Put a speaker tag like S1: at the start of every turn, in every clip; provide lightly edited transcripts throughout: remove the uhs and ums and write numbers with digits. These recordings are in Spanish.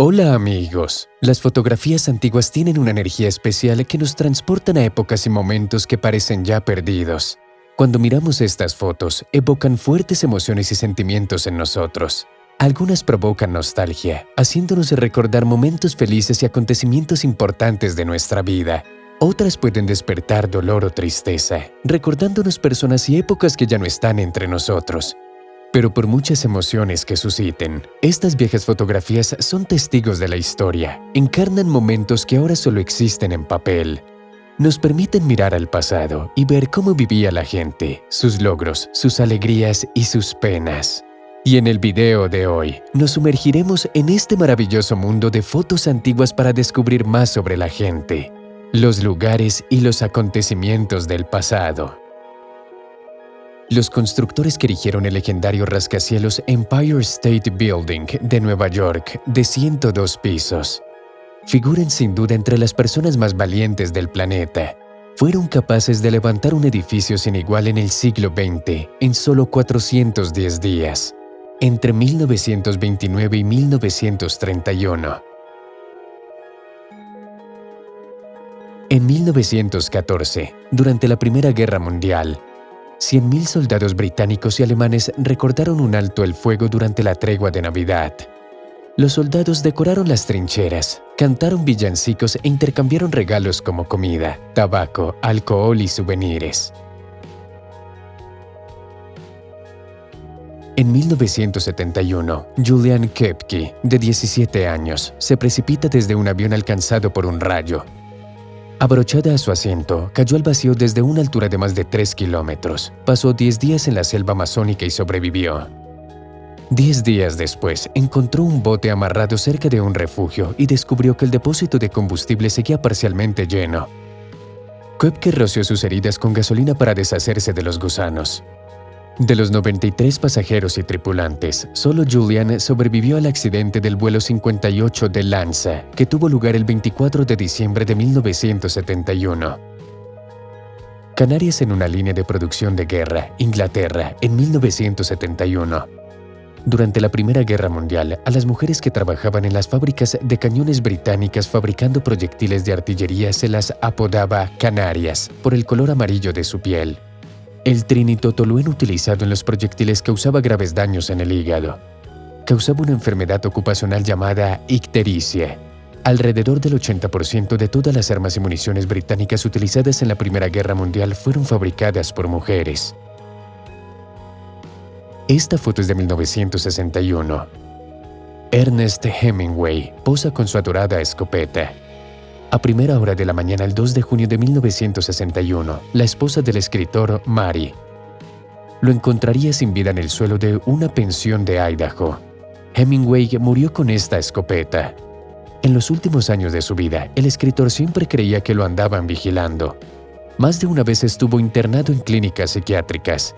S1: Hola amigos, las fotografías antiguas tienen una energía especial que nos transportan a épocas y momentos que parecen ya perdidos. Cuando miramos estas fotos, evocan fuertes emociones y sentimientos en nosotros. Algunas provocan nostalgia, haciéndonos recordar momentos felices y acontecimientos importantes de nuestra vida. Otras pueden despertar dolor o tristeza, recordándonos personas y épocas que ya no están entre nosotros. Pero por muchas emociones que susciten, estas viejas fotografías son testigos de la historia, encarnan momentos que ahora solo existen en papel. Nos permiten mirar al pasado y ver cómo vivía la gente, sus logros, sus alegrías y sus penas. Y en el video de hoy, nos sumergiremos en este maravilloso mundo de fotos antiguas para descubrir más sobre la gente, los lugares y los acontecimientos del pasado. Los constructores que erigieron el legendario rascacielos Empire State Building de Nueva York, de 102 pisos, figuran sin duda entre las personas más valientes del planeta. Fueron capaces de levantar un edificio sin igual en el siglo XX en solo 410 días, entre 1929 y 1931. En 1914, durante la Primera Guerra Mundial, 100.000 soldados británicos y alemanes recordaron un alto el fuego durante la tregua de Navidad. Los soldados decoraron las trincheras, cantaron villancicos e intercambiaron regalos como comida, tabaco, alcohol y souvenirs. En 1971, Julian Koepke, de 17 años, se precipita desde un avión alcanzado por un rayo. Abrochada a su asiento, cayó al vacío desde una altura de más de 3 kilómetros. Pasó 10 días en la selva amazónica y sobrevivió. 10 días después, encontró un bote amarrado cerca de un refugio y descubrió que el depósito de combustible seguía parcialmente lleno. Koepke roció sus heridas con gasolina para deshacerse de los gusanos. De los 93 pasajeros y tripulantes, solo Julian sobrevivió al accidente del vuelo 58 de Lanza, que tuvo lugar el 24 de diciembre de 1971. Canarias en una línea de producción de guerra, Inglaterra, en 1971. Durante la Primera Guerra Mundial, a las mujeres que trabajaban en las fábricas de cañones británicas fabricando proyectiles de artillería se las apodaba canarias, por el color amarillo de su piel. El trinitotolueno utilizado en los proyectiles causaba graves daños en el hígado. Causaba una enfermedad ocupacional llamada ictericia. Alrededor del 80% de todas las armas y municiones británicas utilizadas en la Primera Guerra Mundial fueron fabricadas por mujeres. Esta foto es de 1961. Ernest Hemingway posa con su adorada escopeta. A primera hora de la mañana, el 2 de junio de 1961, la esposa del escritor, Mary, lo encontraría sin vida en el suelo de una pensión de Idaho. Hemingway murió con esta escopeta. En los últimos años de su vida, el escritor siempre creía que lo andaban vigilando. Más de una vez estuvo internado en clínicas psiquiátricas.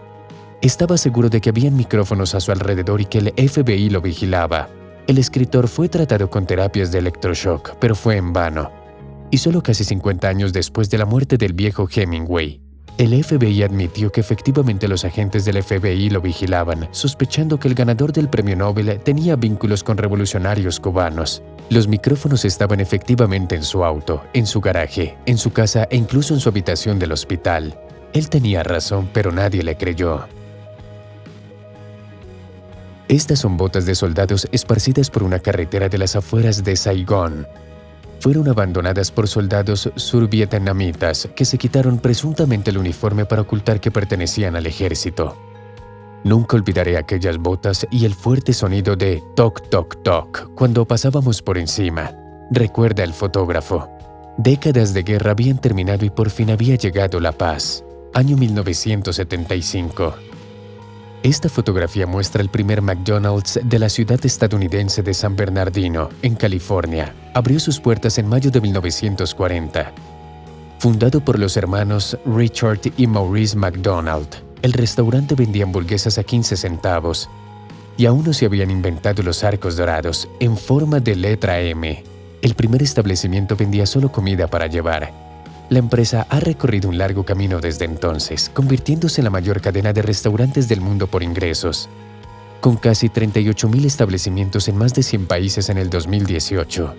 S1: Estaba seguro de que habían micrófonos a su alrededor y que el FBI lo vigilaba. El escritor fue tratado con terapias de electroshock, pero fue en vano. Y solo casi 50 años después de la muerte del viejo Hemingway, el FBI admitió que efectivamente los agentes del FBI lo vigilaban, sospechando que el ganador del premio Nobel tenía vínculos con revolucionarios cubanos. Los micrófonos estaban efectivamente en su auto, en su garaje, en su casa e incluso en su habitación del hospital. Él tenía razón, pero nadie le creyó. Estas son botas de soldados esparcidas por una carretera de las afueras de Saigón. Fueron abandonadas por soldados survietnamitas que se quitaron presuntamente el uniforme para ocultar que pertenecían al ejército. Nunca olvidaré aquellas botas y el fuerte sonido de toc toc toc cuando pasábamos por encima, recuerda el fotógrafo. Décadas de guerra habían terminado y por fin había llegado la paz. Año 1975. Esta fotografía muestra el primer McDonald's de la ciudad estadounidense de San Bernardino, en California. Abrió sus puertas en mayo de 1940. Fundado por los hermanos Richard y Maurice McDonald, el restaurante vendía hamburguesas a 15 centavos y aún no se habían inventado los arcos dorados en forma de letra M. El primer establecimiento vendía solo comida para llevar. La empresa ha recorrido un largo camino desde entonces, convirtiéndose en la mayor cadena de restaurantes del mundo por ingresos. con casi 38.000 establecimientos en más de 100 países en el 2018.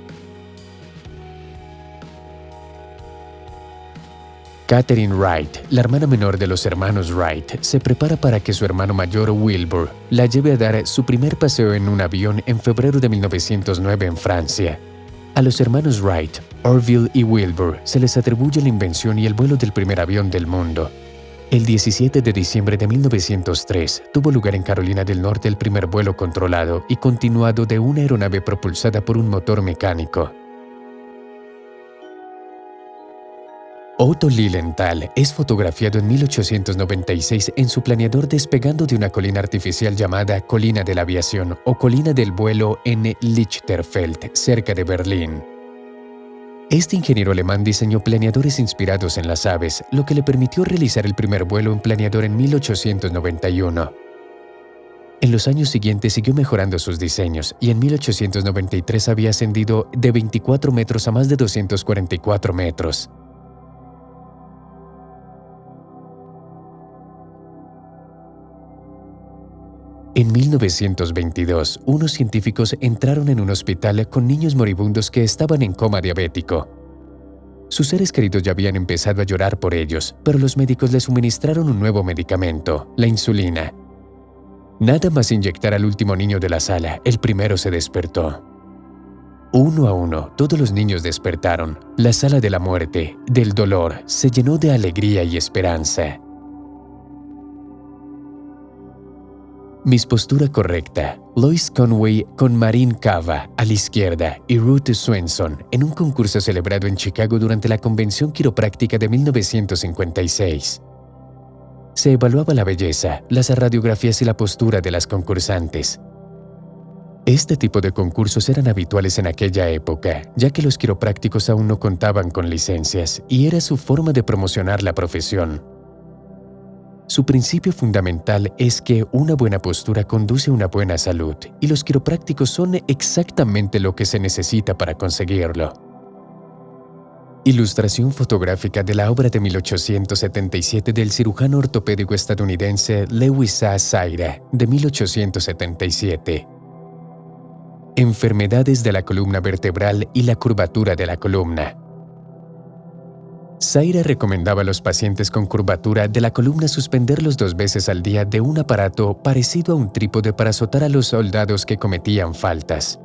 S1: Catherine Wright, la hermana menor de los hermanos Wright, se prepara para que su hermano mayor Wilbur la lleve a dar su primer paseo en un avión en febrero de 1909 en Francia. A los hermanos Wright, Orville y Wilbur, se les atribuye la invención y el vuelo del primer avión del mundo. El 17 de diciembre de 1903 tuvo lugar en Carolina del Norte el primer vuelo controlado y continuado de una aeronave propulsada por un motor mecánico. Otto Lilienthal es fotografiado en 1896 en su planeador despegando de una colina artificial llamada Colina de la Aviación o Colina del Vuelo en Lichterfeld, cerca de Berlín. Este ingeniero alemán diseñó planeadores inspirados en las aves, lo que le permitió realizar el primer vuelo en planeador en 1891. En los años siguientes siguió mejorando sus diseños y en 1893 había ascendido de 24 metros a más de 244 metros. En 1922, unos científicos entraron en un hospital con niños moribundos que estaban en coma diabético. Sus seres queridos ya habían empezado a llorar por ellos, pero los médicos les suministraron un nuevo medicamento, la insulina. Nada más inyectar al último niño de la sala, el primero se despertó. Uno a uno, todos los niños despertaron. La sala de la muerte, del dolor, se llenó de alegría y esperanza. Mis postura correcta, Lois Conway con Maureen Cava a la izquierda y Ruth Swenson en un concurso celebrado en Chicago durante la Convención Quiropráctica de 1956. Se evaluaba la belleza, las radiografías y la postura de las concursantes. Este tipo de concursos eran habituales en aquella época, ya que los quiroprácticos aún no contaban con licencias y era su forma de promocionar la profesión. Su principio fundamental es que una buena postura conduce a una buena salud y los quiroprácticos son exactamente lo que se necesita para conseguirlo. Ilustración fotográfica de la obra de 1877 del cirujano ortopédico estadounidense Lewis A. Zaira, de 1877. Enfermedades de la columna vertebral y la curvatura de la columna. Zaira recomendaba a los pacientes con curvatura de la columna suspenderlos 2 veces al día de un aparato parecido a un trípode para azotar a los soldados que cometían faltas.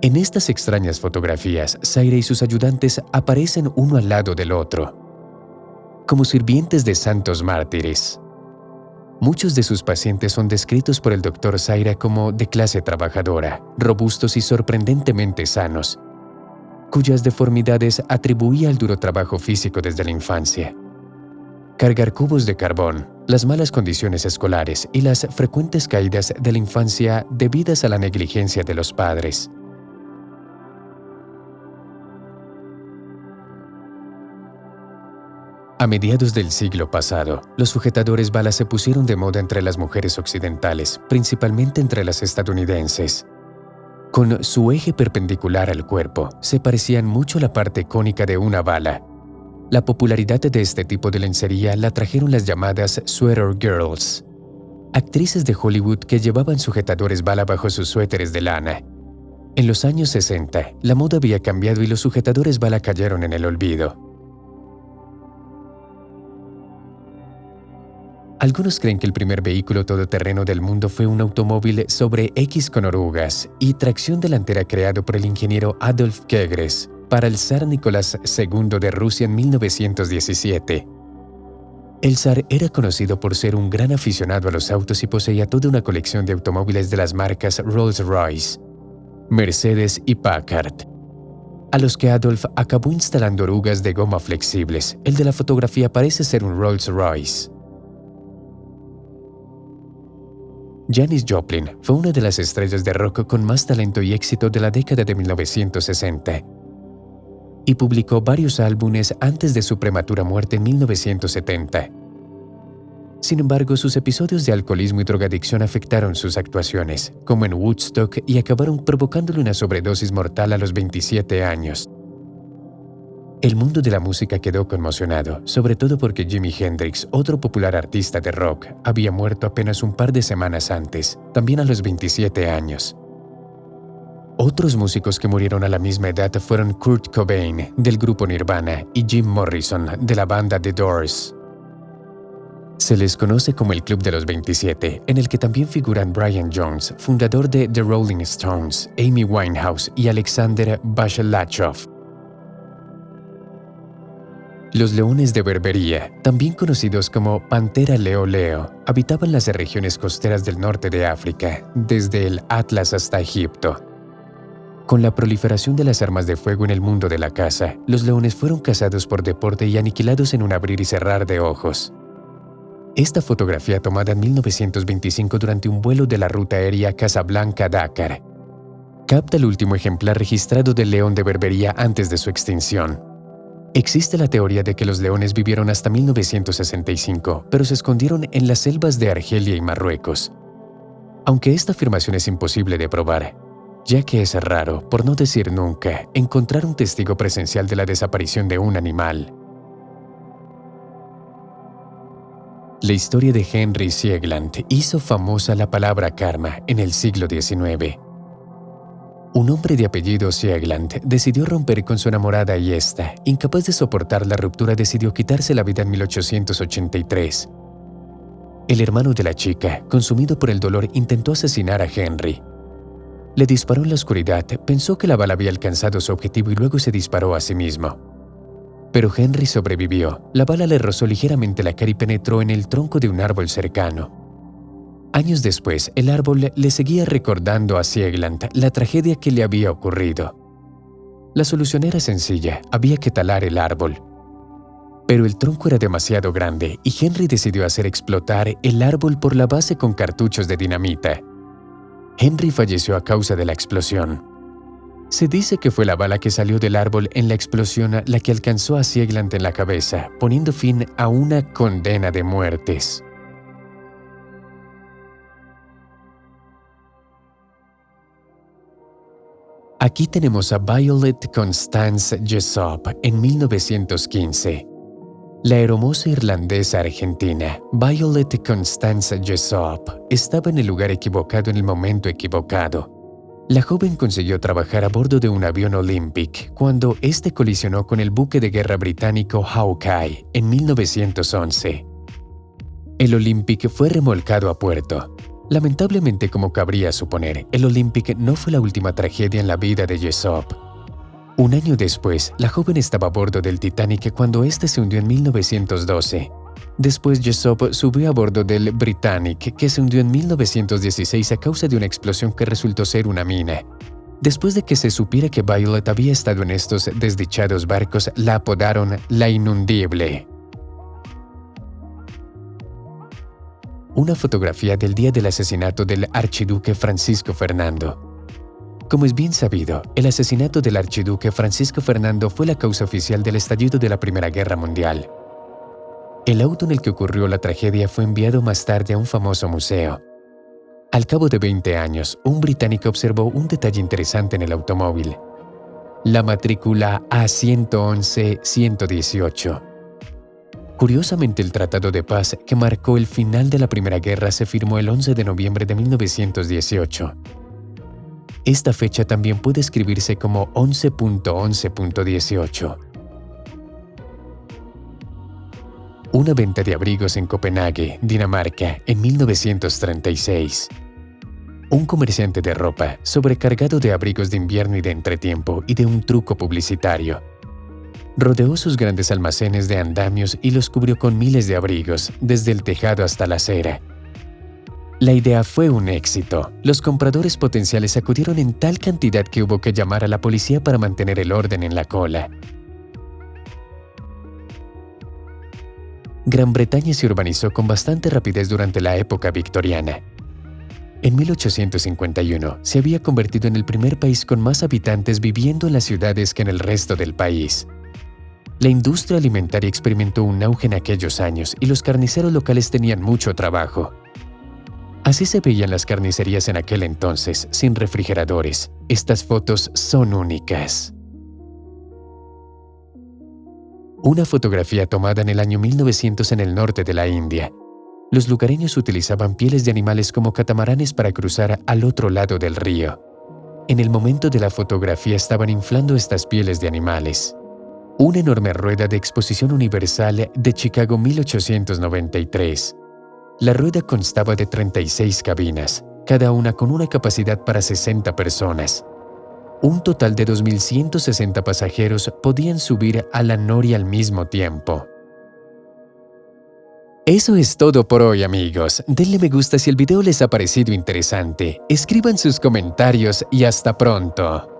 S1: En estas extrañas fotografías, Zaira y sus ayudantes aparecen uno al lado del otro, como sirvientes de santos mártires. Muchos de sus pacientes son descritos por el Dr. Zaira como de clase trabajadora, robustos y sorprendentemente sanos, cuyas deformidades atribuía al duro trabajo físico desde la infancia. Cargar cubos de carbón, las malas condiciones escolares y las frecuentes caídas de la infancia debidas a la negligencia de los padres. A mediados del siglo pasado, los sujetadores bala se pusieron de moda entre las mujeres occidentales, principalmente entre las estadounidenses. Con su eje perpendicular al cuerpo, se parecían mucho a la parte cónica de una bala. La popularidad de este tipo de lencería la trajeron las llamadas Sweater Girls, actrices de Hollywood que llevaban sujetadores bala bajo sus suéteres de lana. En los años 60, la moda había cambiado y los sujetadores bala cayeron en el olvido. Algunos creen que el primer vehículo todoterreno del mundo fue un automóvil sobre X con orugas y tracción delantera creado por el ingeniero Adolf Kegres para el zar Nicolás II de Rusia en 1917. El zar era conocido por ser un gran aficionado a los autos y poseía toda una colección de automóviles de las marcas Rolls-Royce, Mercedes y Packard, a los que Adolf acabó instalando orugas de goma flexibles. El de la fotografía parece ser un Rolls-Royce. Janis Joplin fue una de las estrellas de rock con más talento y éxito de la década de 1960 y publicó varios álbumes antes de su prematura muerte en 1970. Sin embargo, sus episodios de alcoholismo y drogadicción afectaron sus actuaciones, como en Woodstock, y acabaron provocándole una sobredosis mortal a los 27 años. El mundo de la música quedó conmocionado, sobre todo porque Jimi Hendrix, otro popular artista de rock, había muerto apenas un par de semanas antes, también a los 27 años. Otros músicos que murieron a la misma edad fueron Kurt Cobain, del grupo Nirvana, y Jim Morrison, de la banda The Doors. Se les conoce como el Club de los 27, en el que también figuran Brian Jones, fundador de The Rolling Stones, Amy Winehouse y Alexander Bachelachov. Los leones de Berbería, también conocidos como Pantera leo leo, habitaban las regiones costeras del norte de África, desde el Atlas hasta Egipto. Con la proliferación de las armas de fuego en el mundo de la caza, los leones fueron cazados por deporte y aniquilados en un abrir y cerrar de ojos. Esta fotografía, tomada en 1925 durante un vuelo de la ruta aérea Casablanca-Dakar, capta el último ejemplar registrado del león de Berbería antes de su extinción. Existe la teoría de que los leones vivieron hasta 1965, pero se escondieron en las selvas de Argelia y Marruecos. Aunque esta afirmación es imposible de probar, ya que es raro, por no decir nunca, encontrar un testigo presencial de la desaparición de un animal. La historia de Henry Siegland hizo famosa la palabra karma en el siglo XIX. Un hombre de apellido Siegland decidió romper con su enamorada y ésta, incapaz de soportar la ruptura, decidió quitarse la vida en 1883. El hermano de la chica, consumido por el dolor, intentó asesinar a Henry. Le disparó en la oscuridad, pensó que la bala había alcanzado su objetivo y luego se disparó a sí mismo. Pero Henry sobrevivió. La bala le rozó ligeramente la cara y penetró en el tronco de un árbol cercano. Años después, el árbol le seguía recordando a Siegland la tragedia que le había ocurrido. La solución era sencilla, había que talar el árbol. Pero el tronco era demasiado grande y Henry decidió hacer explotar el árbol por la base con cartuchos de dinamita. Henry falleció a causa de la explosión. Se dice que fue la bala que salió del árbol en la explosión la que alcanzó a Siegland en la cabeza, poniendo fin a una condena de muertes. Aquí tenemos a Violet Constance Jessop en 1915. La hermosa irlandesa argentina, Violet Constance Jessop, estaba en el lugar equivocado en el momento equivocado. La joven consiguió trabajar a bordo de un avión Olympic cuando este colisionó con el buque de guerra británico Hawkeye en 1911. El Olympic fue remolcado a puerto. Lamentablemente, como cabría suponer, el Olympic no fue la última tragedia en la vida de Jessop. Un año después, la joven estaba a bordo del Titanic cuando este se hundió en 1912. Después, Jessop subió a bordo del Britannic, que se hundió en 1916 a causa de una explosión que resultó ser una mina. Después de que se supiera que Violet había estado en estos desdichados barcos, la apodaron la Inundible. Una fotografía del día del asesinato del archiduque Francisco Fernando. Como es bien sabido, el asesinato del archiduque Francisco Fernando fue la causa oficial del estallido de la Primera Guerra Mundial. El auto en el que ocurrió la tragedia fue enviado más tarde a un famoso museo. Al cabo de 20 años, un británico observó un detalle interesante en el automóvil: la matrícula A111-118. Curiosamente, el Tratado de Paz que marcó el final de la Primera Guerra se firmó el 11 de noviembre de 1918. Esta fecha también puede escribirse como 11.11.18. Una venta de abrigos en Copenhague, Dinamarca, en 1936. Un comerciante de ropa, sobrecargado de abrigos de invierno y de entretiempo y de un truco publicitario, rodeó sus grandes almacenes de andamios y los cubrió con miles de abrigos, desde el tejado hasta la acera. La idea fue un éxito. Los compradores potenciales acudieron en tal cantidad que hubo que llamar a la policía para mantener el orden en la cola. Gran Bretaña se urbanizó con bastante rapidez durante la época victoriana. En 1851 se había convertido en el primer país con más habitantes viviendo en las ciudades que en el resto del país. La industria alimentaria experimentó un auge en aquellos años y los carniceros locales tenían mucho trabajo. Así se veían las carnicerías en aquel entonces, sin refrigeradores. Estas fotos son únicas. Una fotografía tomada en el año 1900 en el norte de la India. Los lugareños utilizaban pieles de animales como catamaranes para cruzar al otro lado del río. En el momento de la fotografía estaban inflando estas pieles de animales. Una enorme rueda de exposición universal de Chicago 1893. La rueda constaba de 36 cabinas, cada una con una capacidad para 60 personas. Un total de 2.160 pasajeros podían subir a la noria al mismo tiempo. Eso es todo por hoy, amigos. Denle me gusta si el video les ha parecido interesante. Escriban sus comentarios y hasta pronto.